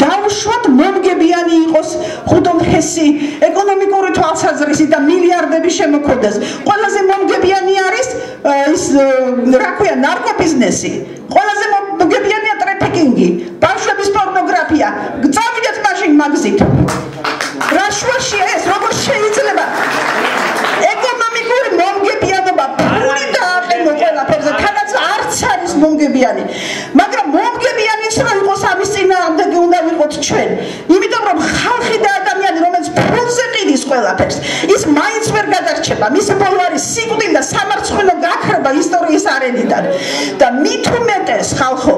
Დავუშვათ მომგებიანი იყოს ხუდომხესი ეკონომიკური თვალსაზრისით და მილიარდები შემოქმედეს. Ყველაზე მომგებიანი არის ის რა ქვია ნარკობიზნესი. Ყველაზე მომგებიანია ტრაფიკინგი, ბავშვების პორნოგრაფია. Წავიდეთ მაშინ მაგზით. რა შუაშია ეს, როგორ შეიძლება? ეკონომიკური მომგებიანობა ფული დააყენო ყველაფერზე, თანაც არც არის მომგებიანი. მაგრამ მომგებიანიც რო იყოს ამის წინააღმდეგი უნდა ვიყოთ ჩვენ. იმიტომ რომ ხალხი და ადამიანი რომელიც ფულზე ყიდის ყველაფერს, ის მაინც ვერ გადარჩება. მისი ბოლო არის სიკვდილი და სამარცხვინო გაქრება ისტორიის არენიდან. და მით უმეტეს ხალხო,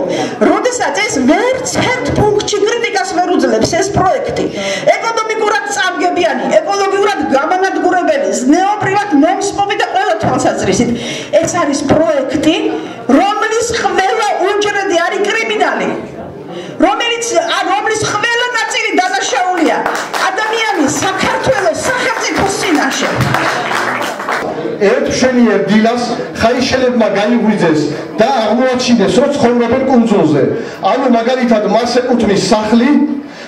როდესაც ეს ვერც ერთ პუნქტში კრიტიკას ვერ უძლებს ეს პროექტი. ეკონომიკურად წამგებიანი, ეკოლოგიურად გამანადგურებელი, ზნეობრივად მომსპობი და ყველა თვალსაზრისით. ეს არის პროექტი, რომლის ყველა უჯრედი არის კრიმინალი. Რომელიც ყველა ნაწილი დანაშაულია ადამიანის საქართველოს სახელმწიფოს წინაშე. ერთ მშვენიერ დილას ხაიშელებმა გაიღვიძეს და აღმოაჩინეს, რომ ცხოვრობენ კუნძულზე. ანუ მაგალითად მას ეკუთვნის სახლი,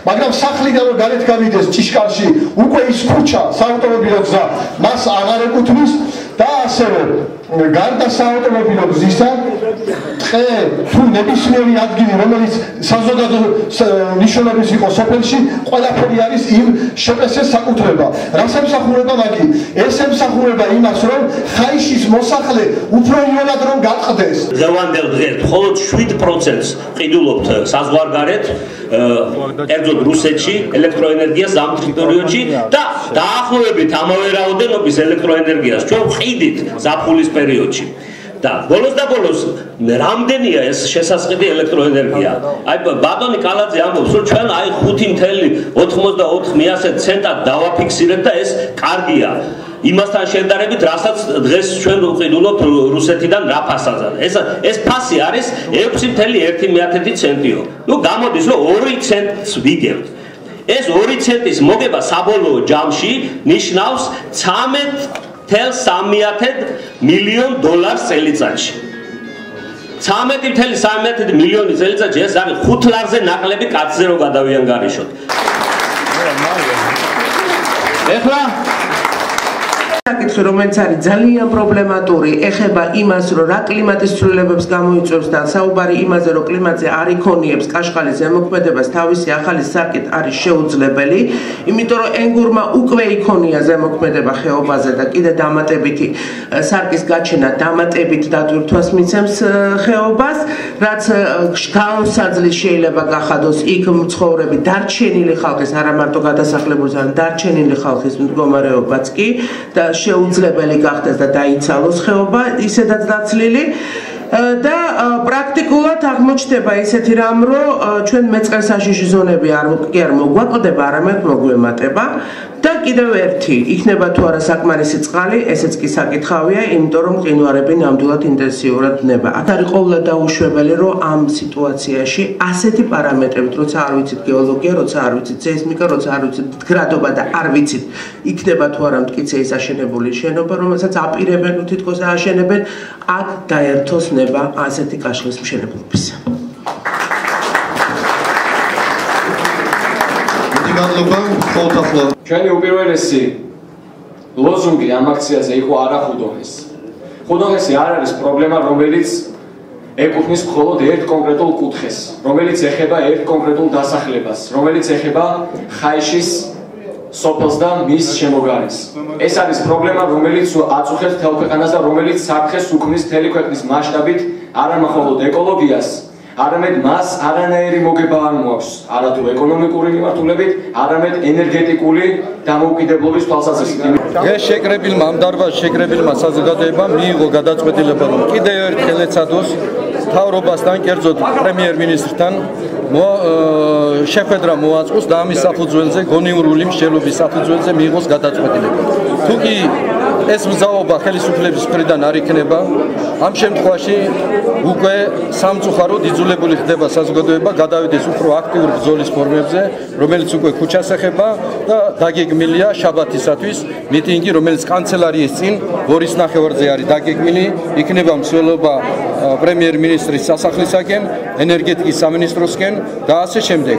მაგრამ სახლიდან რომ გარეთ გავიდეს ჭიშკარში, უკვე ის ქუჩა, საავტომობილო გზა მას აღარ ეკუთვნის და ასევე გარდა საავტომობილო გზისა, ტყე თუ ნებისმიერი ადგილი, რომელიც საზოგადო ნიშნულობის იყო სოფელში, ყველაფერი არის იმ შპს-ს საკუთრება. რას ემსახურება მაგი? ეს ემსახურება იმას, რომ ხაიშის მოსახლე უფრო იოლად რომ გაწყდეს. დღევანდელ დღეს მხოლოდ 7%-ს ყიდულობთ საზღვარგარეთ, კერძოდ რუსეთში ელექტროენერგიას ზამთრის პერიოდში და დაახლოებით ამავე რაოდენობის ელექტროენერგიას ჩვენ ვყიდით ზაფხულის პერიოდში. და ბოლოს რამდენია ეს შესაწყდი ელექტროენერგია? აი ბატონი კალაძე ამბობს, რომ ჩვენ აი 5.84 ცენტად დავაფიქსირეთ და ეს კარგია. იმასთან შედარებით, რასაც დღეს ჩვენ ვყიდულობთ რუსეთიდან რა ფასაზე. ეს ფასი არის 6.1 ცენტიო. ნუ გამოდის, რომ 2 ცენტს ვიგებთ. ეს 2 ცენტის მოგება საბოლოო ჯამში ნიშნავს 13.3 მილიონ დოლარს წელიწადში. 13.3 მილიონი წელიწადში ეს არის 5 ლარზე ნაკლები კაცზე რო გადავიან გარიშოთ. ეხლა საკითხი, რომელიც არის ძალიან პრობლემატური, ეხება იმას, რომ რა კლიმატის ცვლილებებს გამოიწვევს და საუბარი იმაზე, რომ კლიმატზე არ იქონიებს კაშხალის ზემოქმედებას, თავისი ახალი სარკით არის შეუძლებელი, იმიტომ რომ ენგურმა უკვე იქონია ზემოქმედება ხეობაზე და კიდე დამატებითი სარკის გაჩენა დამატებით დატვირთვას მიცემს ხეობას, რაც გაოსაძლის შეიძლება გახადოს იქ მცხოვრები დარჩენილი ხალხის, არა მარტო გადასახლებული, არამედ დარჩენილი ხალხის მდგომარეობაც კი და შეუძლებელი გახდეს და დაიცალოს ხეობა ისედაც დაცლილი და პრაქტიკულად აღმოჩნდება ისეთი რამ, რომ ჩვენ მეწყერსაშიში ზონები არ მოგვაკლდება, არამედ მოგვემატება და კიდევ ერთი, იქნება თუ არა საკმარისი წყალი, ესეც კი საკითხავია, იმიტომ რომ მყინვარები ნამდვილად ინტენსიურად დნება. აქ არის ყოველად დაუშვებელი, რომ ამ სიტუაციაში ასეთი პარამეტრებით, როცა არ ვიცით გეოლოგია, როცა არ ვიცით სეისმიკა, როცა არ ვიცით გრადობა და არ ვიცით, იქნება თუ არა მტკიცეის აშენებული შენობა, რომელსაც აპირებენ თითქოს ააშენებენ, აქ დაერთოს ნება ასეთი კაშხლის მშენებლობისა. ჩვენი უპირველესი ლოზუნგი ამ აქციაზე იყო არა ხუდონეს. ხუდონესი არ არის პრობლემა, რომელიც ეკუთვნის მხოლოდ ერთ კონკრეტულ კუთხეს, რომელიც ეხება ერთ კონკრეტულ დასახლებას, რომელიც ეხება ხაიშის სოფელს და მის შემოგარენს. ეს არის პრობლემა, რომელიც აწუხებს მთელ ქვეყანას და რომელიც საფრთხეს უქმნის მთელი ქვეყნის მასშტაბით არა მხოლოდ ეკოლოგიას, არამედ მას არანაირი მოგება არ მოაქვს არათუ ეკონომიკური მიმართულებით, არამედ ენერგეტიკული დამოუკიდებლობის თვალსაზრისით. ეს შეკრებილმა ამ დარბაზში შეკრებილმა საზოგადოებამ მიიღო გადაწყვეტილება, რომ კიდევ ერთხელ ეცადოს მთავრობასთან, კერძოდ პრემიერ-მინისტრთან შეხვედრა მოაწყოს და ამის საფუძველზე გონიურული მსჯელობის საფუძველზე მიიღოს გადაწყვეტილება. თუ კი ეს მზაობა ხელისუფლების მხრიდან არ იქნება, ამ შემთხვევაში უკვე სამწუხაროდ იძულებული ხდება საზოგადოება გადავიდეს უფრო აქტიურ ბრძოლის ფორმებზე, რომელიც უკვე ქუჩას ეხება და დაგეგმილია შაბათისათვის მიტინგი, რომელიც კანცელარიის წინ 2-ის ნახევარზე არის დაგეგმილი, იქნება მსვლელობა პრემიერ-მინისტრის სასახლისაკენ, ენერგეტიკის სამინისტროსკენ და ასე შემდეგ.